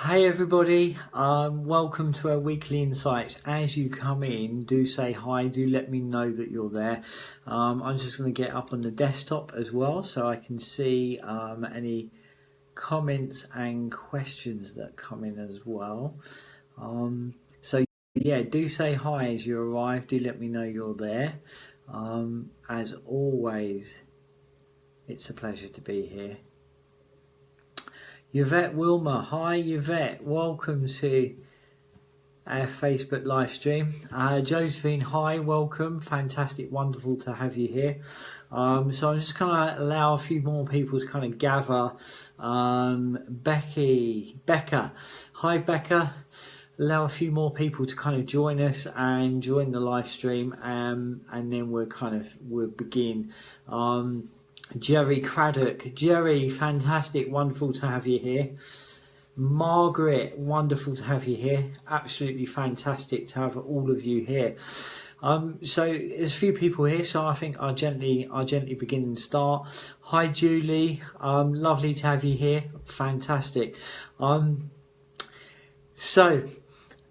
Hey everybody, welcome to our weekly insights. As you come in, do say hi, do let me know that you're there. I'm just going to get up on the desktop as well so I can see any comments and questions that come in as well. So yeah, do say hi as you arrive, do let me know you're there. As always, it's a pleasure to be here. Yvette Wilmer, hi Yvette, welcome to our Facebook live stream. Josephine, hi, welcome, fantastic, wonderful to have you here. So I'm just going to allow a few more people to kind of gather. Becca, hi Becca, allow a few more people to kind of join us and join the live stream, and then we'll begin. Jerry Craddock, Jerry, fantastic, wonderful to have you here. Margaret, wonderful to have you here. Absolutely fantastic to have all of you here. So there's a few people here, so I think I'll gently begin and start. Hi Julie, lovely to have you here. Fantastic. So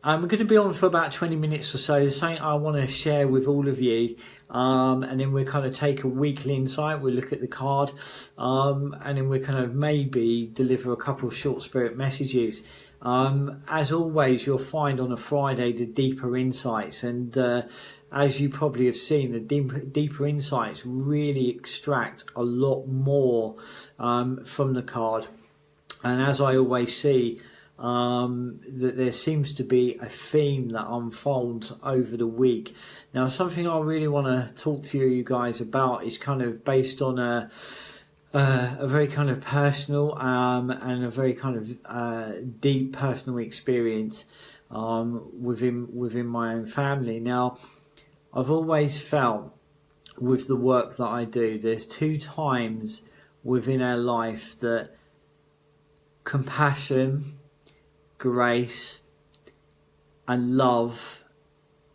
I'm going to be on for about 20 minutes or so. There's something I want to share with all of you. And then we'll kind of take a weekly insight, we'll look at the card, and then we'll kind of maybe deliver a couple of short spirit messages. As always, you'll find on a Friday the deeper insights, and as you probably have seen, the deeper insights really extract a lot more from the card. And as I always see, that there seems to be a theme that unfolds over the week. Now, something I really want to talk to you guys about is kind of based on a very kind of personal and a very kind of deep personal experience within my own family. Now, I've always felt with the work that I do, there's two times within our life that compassion, grace and love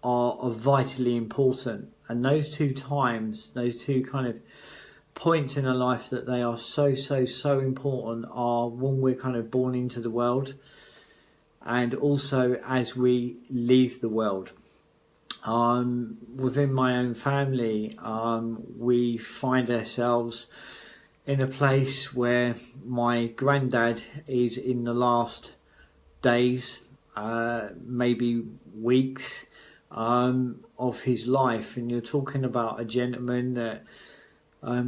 are vitally important, and those two times, those two kind of points in our life that they are so important are when we're kind of born into the world and also as we leave the world. Within my own family, we find ourselves in a place where my granddad is in the last days, maybe weeks of his life, and you're talking about a gentleman that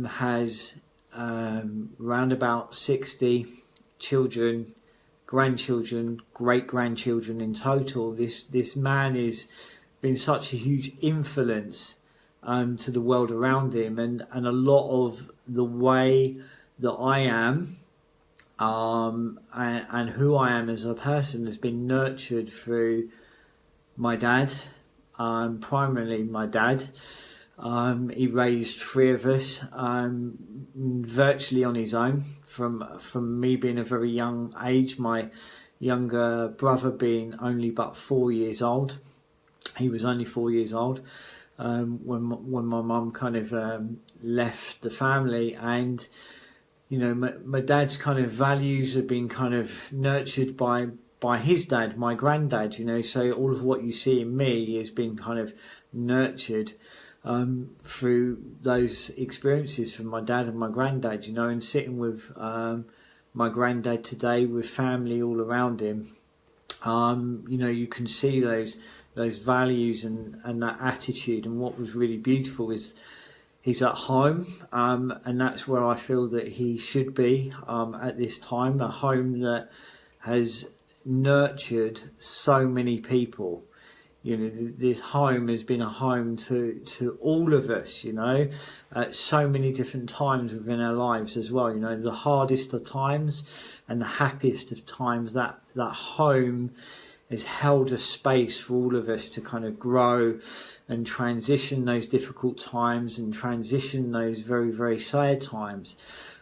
has round about 60 children, grandchildren, great-grandchildren in total. This man has been such a huge influence to the world around him, and a lot of the way that I am and who I am as a person has been nurtured through my dad, primarily my dad. He raised three of us virtually on his own, from me being a very young age, my younger brother being only but 4 years old. He was only 4 years old when my mum kind of left the family, and you know, my dad's kind of values have been kind of nurtured by his dad, my granddad, you know, so all of what you see in me has been kind of nurtured through those experiences from my dad and my granddad, you know, and sitting with my granddad today with family all around him, you know, you can see those values and that attitude. And what was really beautiful is he's at home, and that's where I feel that he should be at this time, a home that has nurtured so many people. You know, this home has been a home to all of us, you know, at so many different times within our lives as well. You know, the hardest of times and the happiest of times, that home has held a space for all of us to kind of grow and transition those difficult times and transition those very, very sad times.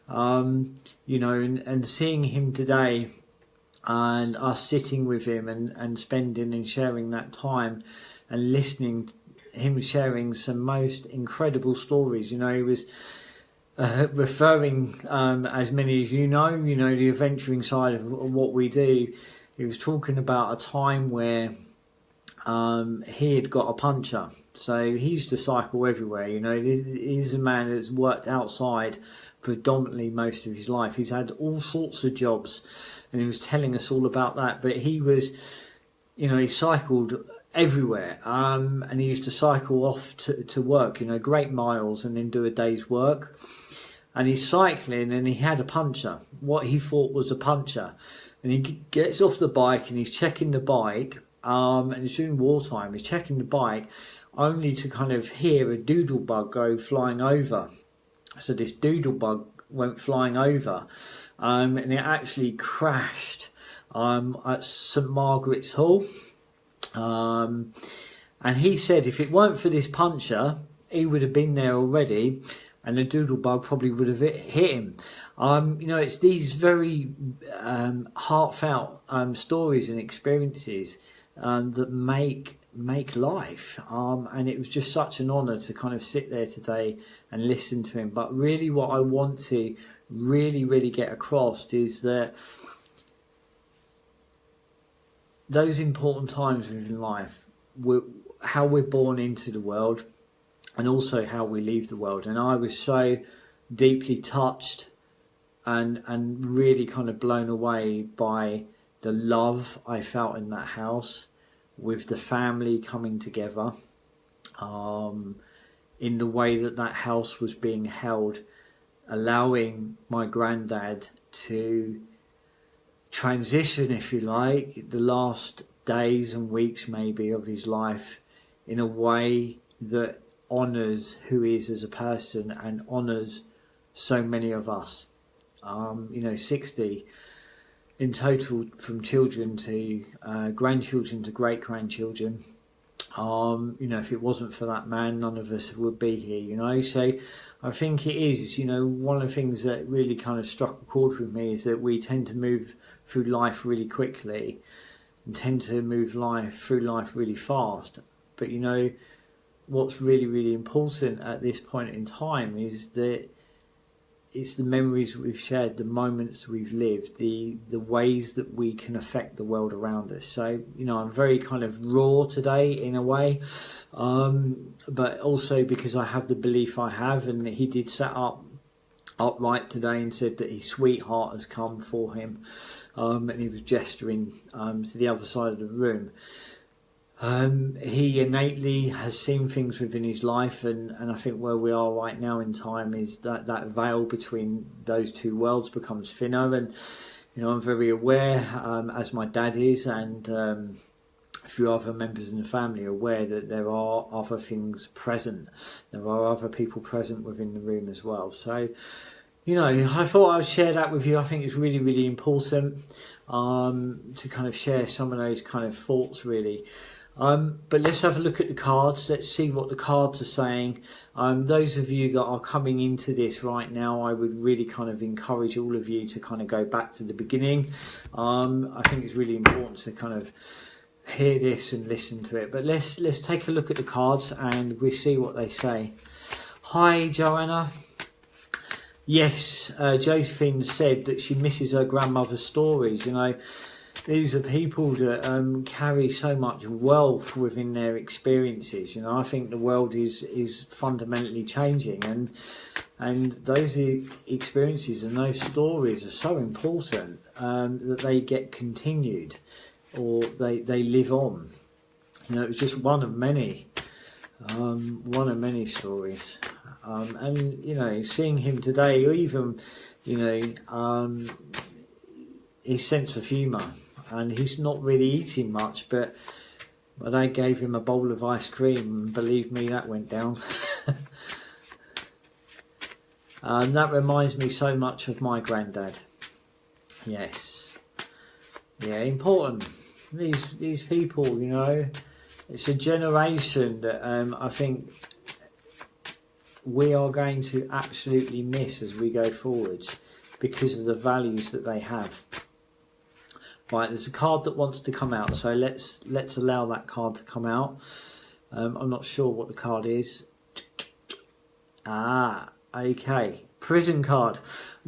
You know, and seeing him today and us sitting with him and spending and sharing that time and listening to him sharing some most incredible stories. You know, he was referring, as many as you know, the adventuring side of what we do. he was talking about a time where he had got a puncher. So he used to cycle everywhere, you know. He's a man that's worked outside predominantly most of his life. He's had all sorts of jobs, and he was telling us all about that. But he was, you know, he cycled everywhere, and he used to cycle off to work, you know, great miles, and then do a day's work. And he's cycling, and he had a puncher, what he thought was a puncher. And he gets off the bike, and he's checking the bike, and it's during wartime. He's checking the bike, only to kind of hear a doodlebug go flying over. So this doodlebug went flying over, and it actually crashed at St Margaret's Hall. And he said if it weren't for this puncher, he would have been there already, and the doodlebug probably would have hit him. You know, it's these very heartfelt stories and experiences that make life, and it was just such an honour to kind of sit there today and listen to him. But really what I want to really get across is that those important times within life, how we're born into the world, and also how we leave the world. And I was so deeply touched and really kind of blown away by the love I felt in that house, with the family coming together, in the way that house was being held, allowing my granddad to transition, if you like, the last days and weeks maybe of his life in a way that honours who he is as a person and honours so many of us. You know, 60 in total, from children to grandchildren to great-grandchildren. You know, if it wasn't for that man, none of us would be here, you know. So I think it is, you know, one of the things that really kind of struck a chord with me is that we tend to move through life really quickly and tend to move through life really fast. But, you know, what's really important at this point in time is that it's the memories we've shared, the moments we've lived, the ways that we can affect the world around us. So, you know, I'm very kind of raw today in a way, but also because I have the belief I have, and he did set upright today and said that his sweetheart has come for him, and he was gesturing to the other side of the room. He innately has seen things within his life, and I think where we are right now in time is that veil between those two worlds becomes thinner. And, you know, I'm very aware, as my dad is, and a few other members in the family are aware that there are other things present. There are other people present within the room as well. So, you know, I thought I'd share that with you. I think it's really important to kind of share some of those kind of thoughts, really. But let's have a look at the cards. Let's see what the cards are saying. Those of you that are coming into this right now, I would really kind of encourage all of you to kind of go back to the beginning. I think it's really important to kind of hear this and listen to it. But let's take a look at the cards and we see what they say. Hi, Joanna. Yes, Josephine said that she misses her grandmother's stories. You know, these are people that carry so much wealth within their experiences. You know, I think the world is fundamentally changing, and those experiences and those stories are so important that they get continued, or they live on. You know, it was just one of many stories. And, you know, seeing him today, or even, you know, his sense of humour, and he's not really eating much, but they gave him a bowl of ice cream, and believe me, that went down. That reminds me so much of my granddad. Yes. Yeah, important. These people, you know, it's a generation that I think we are going to absolutely miss as we go forwards because of the values that they have. Right, there's a card that wants to come out, so let's allow that card to come out. I'm not sure what the card is. Ah, okay. Prison card.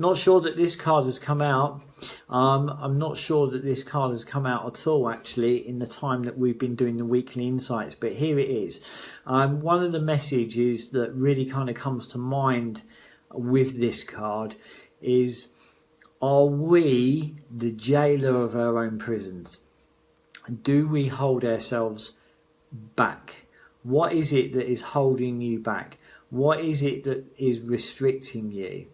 Not sure that this card has come out. I'm not sure that this card has come out at all, actually, in the time that we've been doing the weekly insights, but here it is. One of the messages that really kind of comes to mind with this card is, are we the jailer of our own prisons? Do we hold ourselves back? What is it that is holding you back? What is it that is restricting you?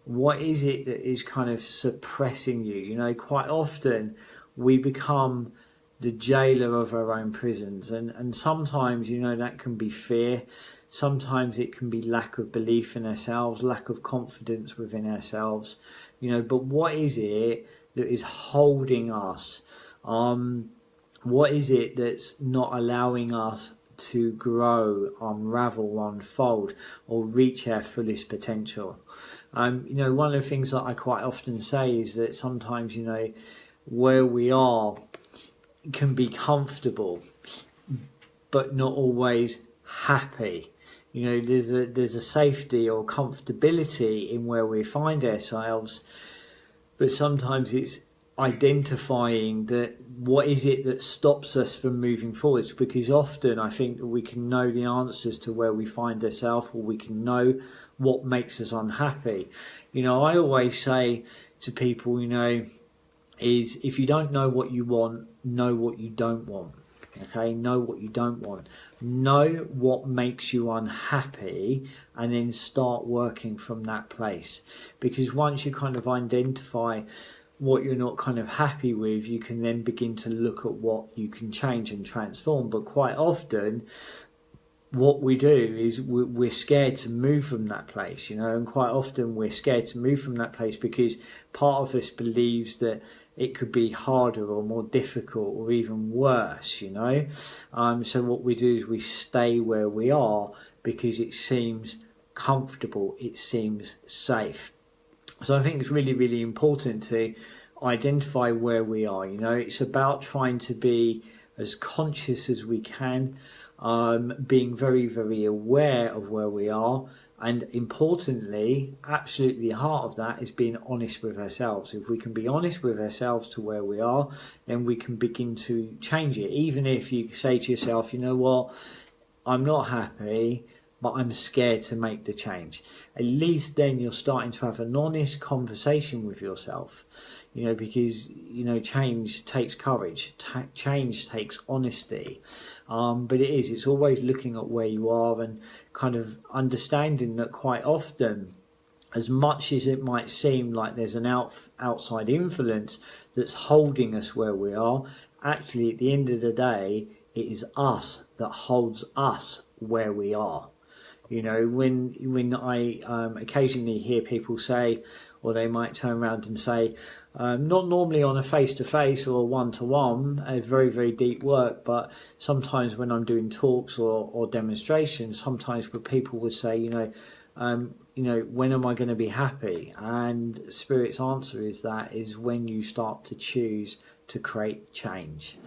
What is it that is kind of suppressing you? You know, quite often we become the jailer of our own prisons, and sometimes, you know, that can be fear. Sometimes it can be lack of belief in ourselves, lack of confidence within ourselves, you know, but what is it that is holding us? What is it that's not allowing us to grow, unravel, unfold, or reach our fullest potential? You know, one of the things that I quite often say is that sometimes, you know, where we are can be comfortable, but not always happy. You know, there's a safety or comfortability in where we find ourselves, but sometimes it's identifying that what is it that stops us from moving forwards, because often I think that we can know the answers to where we find ourselves, or we can know what makes us unhappy. You know, I always say to people, you know, is if you don't know what you want, know what you don't want. Okay, know what you don't want. Know what makes you unhappy, and then start working from that place. Because once you kind of identify what you're not kind of happy with, you can then begin to look at what you can change and transform. But quite often what we do is we're scared to move from that place, you know, and quite often we're scared to move from that place because part of us believes that it could be harder or more difficult or even worse, you know. So what we do is we stay where we are because it seems comfortable, it seems safe. So I think it's really, really important to identify where we are. You know, it's about trying to be as conscious as we can, being very, very aware of where we are. And importantly, absolutely the heart of that is being honest with ourselves. If we can be honest with ourselves to where we are, then we can begin to change it. Even if you say to yourself, you know what, I'm not happy, but I'm scared to make the change. At least then you're starting to have an honest conversation with yourself, you know, because, you know, change takes courage, change takes honesty. But it's always looking at where you are and kind of understanding that quite often, as much as it might seem like there's an outside influence that's holding us where we are, actually at the end of the day, it is us that holds us where we are. You know, when I occasionally hear people say, or they might turn around and say, not normally on a face-to-face or a one-to-one, a very, very deep work, but sometimes when I'm doing talks or demonstrations, sometimes where people would say, you know, when am I going to be happy? And Spirit's answer is when you start to choose to create change.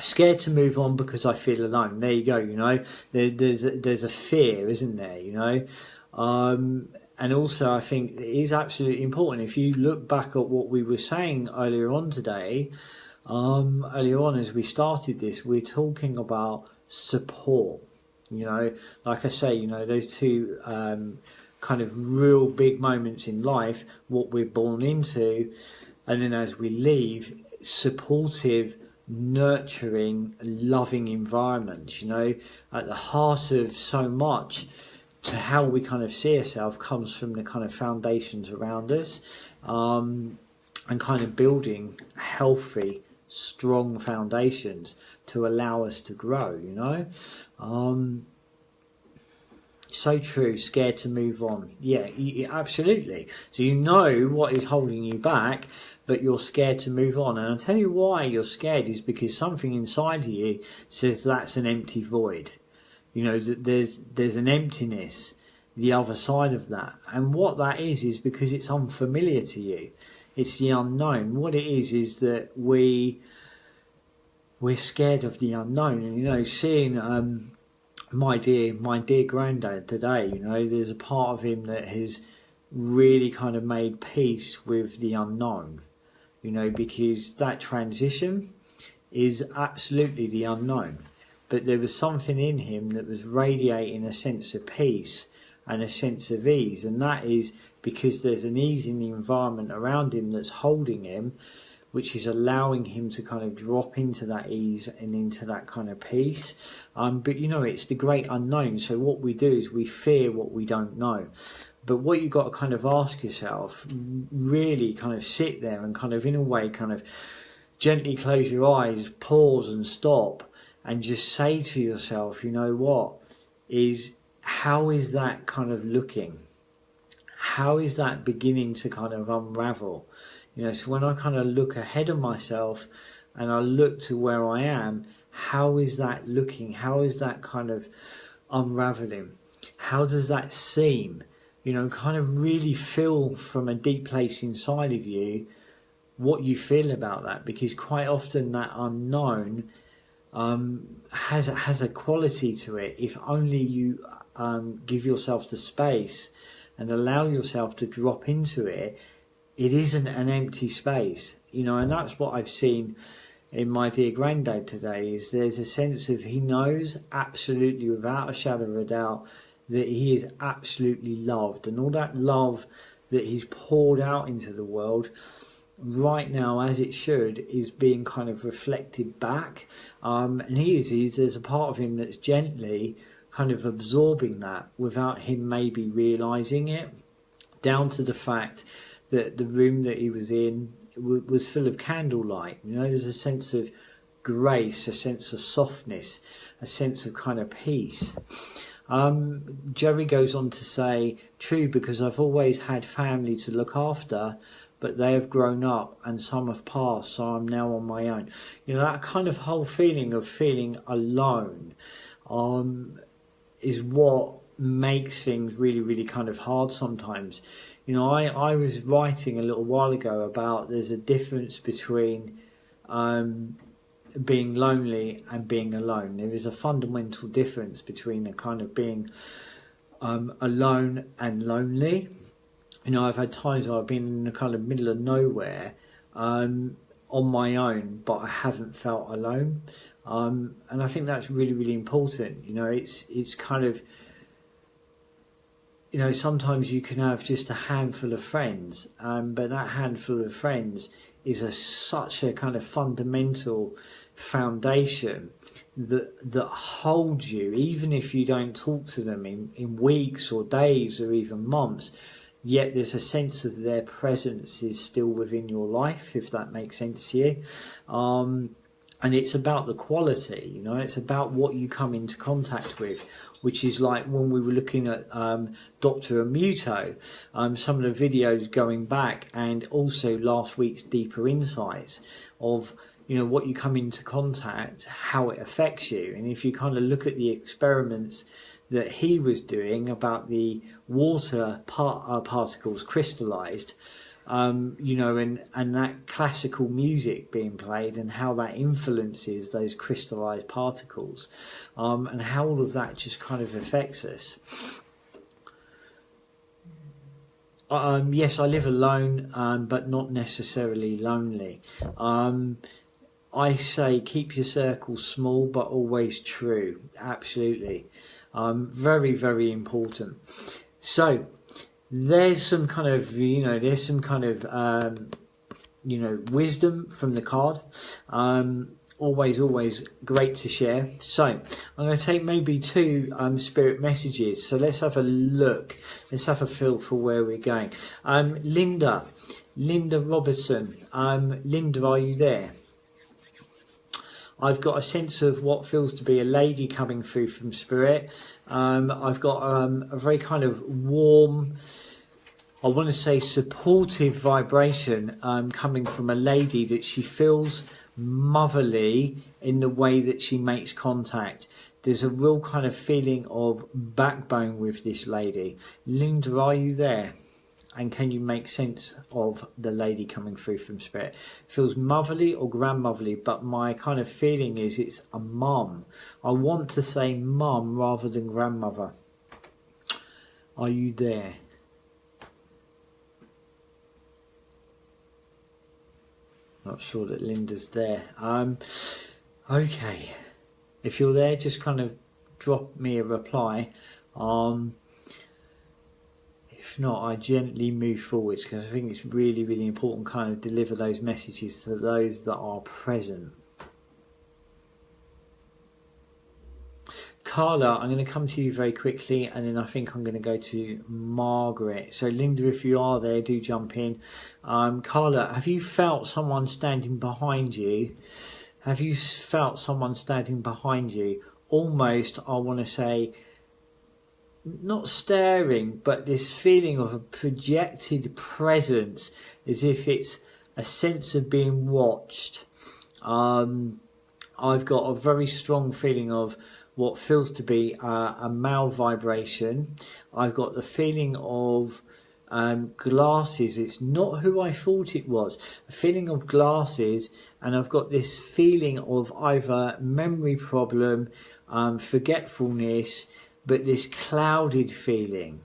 Scared to move on because I feel alone. There you go. You know, there's a fear, isn't there? You know, and also I think it is absolutely important. If you look back at what we were saying earlier on today, earlier on as we started this, we're talking about support. You know, like I say, you know, those two kind of real big moments in life, what we're born into, and then as we leave, supportive, nurturing, loving environments. You know, at the heart of so much to how we kind of see ourselves comes from the kind of foundations around us, and kind of building healthy, strong foundations to allow us to grow, you know. So true, scared to move on. Yeah, absolutely. So you know what is holding you back, but you're scared to move on. And I'll tell you why you're scared is because something inside of you says that's an empty void. You know, there's an emptiness the other side of that. And what that is because it's unfamiliar to you. It's the unknown. What it is that we're scared of the unknown. And, you know, seeing my dear granddad today, you know, there's a part of him that has really kind of made peace with the unknown, you know, because that transition is absolutely the unknown. But there was something in him that was radiating a sense of peace and a sense of ease, and that is because there's an ease in the environment around him that's holding him, which is allowing him to kind of drop into that ease and into that kind of peace. But you know, it's the great unknown. So what we do is we fear what we don't know. But what you've got to kind of ask yourself, really kind of sit there and kind of in a way kind of gently close your eyes, pause and stop, and just say to yourself, you know what, how is that kind of looking? How is that beginning to kind of unravel? You know, so when I kind of look ahead of myself and I look to where I am, how is that looking? How is that kind of unraveling? How does that seem? You know, kind of really feel from a deep place inside of you what you feel about that, because quite often that unknown has a quality to it. If only you give yourself the space and allow yourself to drop into it, it isn't an empty space, you know. And that's what I've seen in my dear granddad today, is there's a sense of, he knows absolutely without a shadow of a doubt that he is absolutely loved, and all that love that he's poured out into the world right now, as it should, is being kind of reflected back, and there's a part of him that's gently kind of absorbing that without him maybe realizing it, down to the fact that the room that he was in was full of candlelight. You know, there's a sense of grace, a sense of softness, a sense of kind of peace. Jerry goes on to say, true, because I've always had family to look after, but they have grown up and some have passed, so I'm now on my own. You know, that kind of whole feeling of feeling alone is what makes things really, really kind of hard sometimes. You know, I was writing a little while ago about there's a difference between being lonely and being alone. There is a fundamental difference between a kind of being alone and lonely. You know, I've had times where I've been in the kind of middle of nowhere on my own, but I haven't felt alone. And I think that's really, really important. You know, it's kind of, you know, sometimes you can have just a handful of friends, but that handful of friends is such a kind of fundamental foundation that holds you, even if you don't talk to them in weeks or days or even months, yet there's a sense of their presence is still within your life, if that makes sense to you. And it's about the quality, you know, it's about what you come into contact with, which is like when we were looking at Dr. Amuto, some of the videos going back, and also last week's Deeper Insights of, you know, what you come into contact, how it affects you. And if you kind of look at the experiments that he was doing about the water particles crystallized, you know, and that classical music being played and how that influences those crystallized particles, and how all of that just kind of affects us. Yes, I live alone, but not necessarily lonely. I say keep your circle small, but always true. Absolutely. Very, very important. So there's some kind of, you know, you know, wisdom from the card. Always great to share. So I'm going to take maybe two spirit messages. So let's have a look. Let's have a feel for where we're going. Linda Robertson. Linda, are you there? I've got a sense of what feels to be a lady coming through from spirit. I've got a very kind of warm, I want to say supportive vibration coming from a lady, that she feels motherly in the way that she makes contact. There's a real kind of feeling of backbone with this lady. Linda, are you there? And can you make sense of the lady coming through from spirit? Feels motherly or grandmotherly, but my kind of feeling is it's a mum. I want to say mum rather than grandmother. Are you there? Not sure that Linda's there. Okay. If you're there, just kind of drop me a reply. If not, I gently move forwards, because I think it's really, really important kind of deliver those messages to those that are present. Carla, I'm going to come to you very quickly, and then I think I'm going to go to Margaret. So Linda, if you are there, do jump in. Carla, have you felt someone standing behind you? Have you felt someone standing behind you? Almost, I want to say, not staring, but this feeling of a projected presence, as if it's a sense of being watched. I've got a very strong feeling of what feels to be a male vibration. I've got the feeling of glasses. It's not who I thought it was. A feeling of glasses, and I've got this feeling of either memory problem, forgetfulness, but this clouded feeling.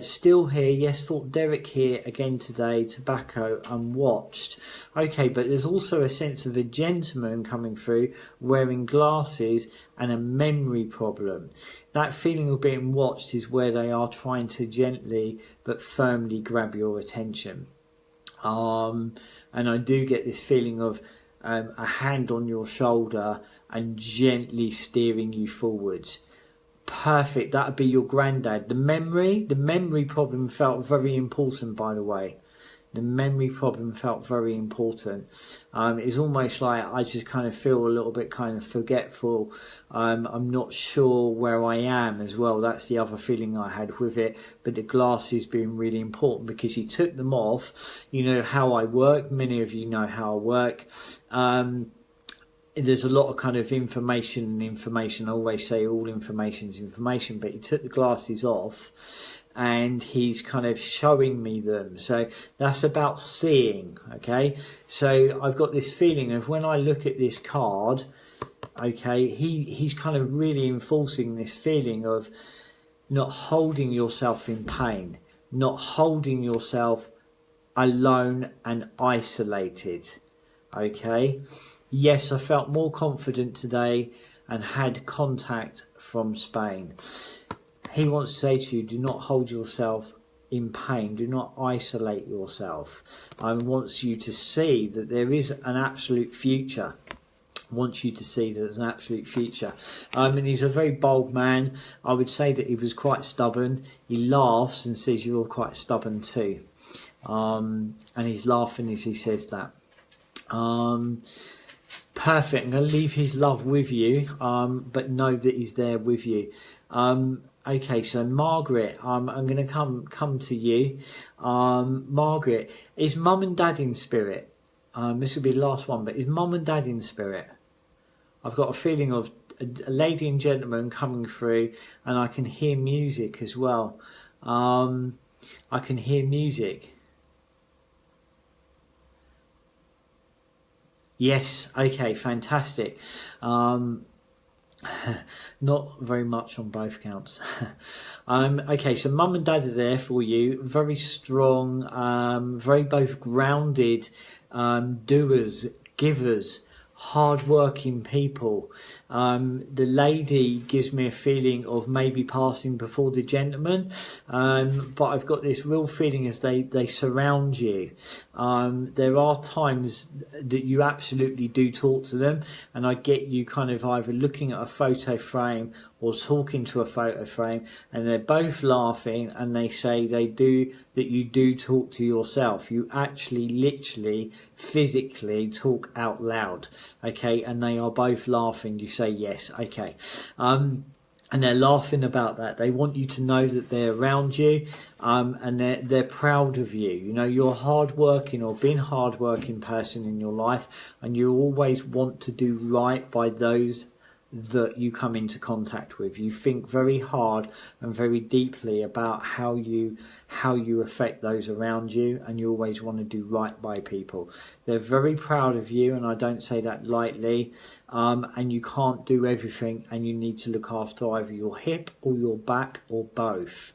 Still here, yes, thought Derek here again today, tobacco unwatched. Okay, but there's also a sense of a gentleman coming through wearing glasses and a memory problem. That feeling of being watched is where they are trying to gently but firmly grab your attention. And I do get this feeling of a hand on your shoulder and gently steering you forwards. Perfect, that would be your granddad. The memory problem felt very important, by the way. The memory problem felt very important. It's almost like I just kind of feel a little bit kind of forgetful. I'm not sure where I am as well. That's the other feeling I had with it. But the glasses being really important, because he took them off. You know how I work. Many of you know how I work. There's a lot of kind of information. I always say all information is information, but he took the glasses off and he's kind of showing me them. So that's about seeing, okay? So I've got this feeling of when I look at this card, okay, he's kind of really enforcing this feeling of not holding yourself in pain, not holding yourself alone and isolated, okay? Yes, I felt more confident today and had contact from Spain. He wants to say to you, do not hold yourself in pain. Do not isolate yourself. I wants you to see that there is an absolute future. Wants you to see that there's an absolute future. And he's a very bold man. I would say that he was quite stubborn. He laughs and says you're quite stubborn too. And he's laughing as he says that. Perfect. I'm going to leave his love with you, but know that he's there with you. Okay, so Margaret, I'm going to come to you. Margaret, is mum and dad in spirit? This will be the last one, but is mum and dad in spirit? I've got a feeling of a lady and gentleman coming through, and I can hear music as well. I can hear music. Yes, okay, fantastic. Not very much on both counts. Okay, so mum and dad are there for you. Very strong, very both grounded, doers, givers, hard-working people. The lady gives me a feeling of maybe passing before the gentleman, but I've got this real feeling as they surround you. There are times that you absolutely do talk to them, and I get you kind of either looking at a photo frame or talking to a photo frame, and they're both laughing, and they say that you do talk to yourself. You actually literally physically talk out loud, okay? And they are both laughing. You say yes, okay. And they're laughing about that. They want you to know that they're around you, and they're proud of you. You know, you're a hard-working or been hard-working person in your life, and you always want to do right by those that you come into contact with. You think very hard and very deeply about how you affect those around you, and you always want to do right by people. They're very proud of you, and I don't say that lightly. And you can't do everything, and you need to look after either your hip or your back or both.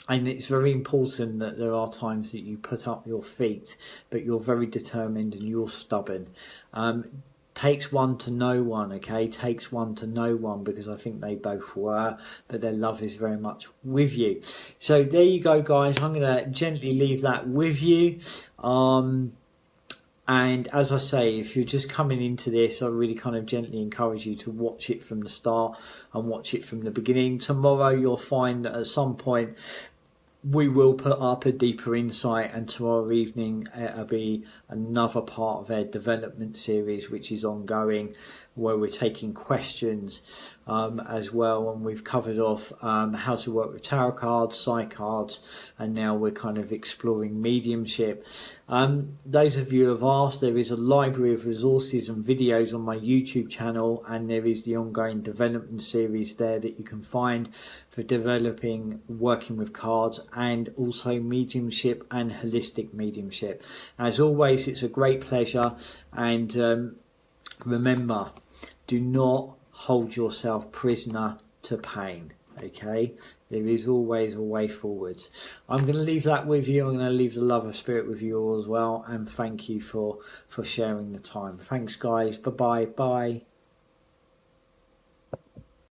And it's very important that there are times that you put up your feet, but you're very determined and you're stubborn. Takes one to know one, okay? Takes one to know one, because I think they both were, but their love is very much with you. So there you go, guys. I'm going to gently leave that with you. And as I say, if you're just coming into this, I really kind of gently encourage you to watch it from the start and watch it from the beginning. Tomorrow you'll find that at some point we will put up a deeper insight, and tomorrow evening it'll be another part of our development series, which is ongoing, where we're taking questions as well, and we've covered off how to work with tarot cards, psych cards, and now we're kind of exploring mediumship. Those of you who have asked, there is a library of resources and videos on my YouTube channel, and there is the ongoing development series there that you can find for developing working with cards, and also mediumship and holistic mediumship. As always, it's a great pleasure, and remember, do not hold yourself prisoner to pain, okay? There is always a way forwards. I'm going to leave that with you. I'm going to leave the love of spirit with you all as well, and thank you for sharing the time. Thanks, guys. Bye-bye. Bye.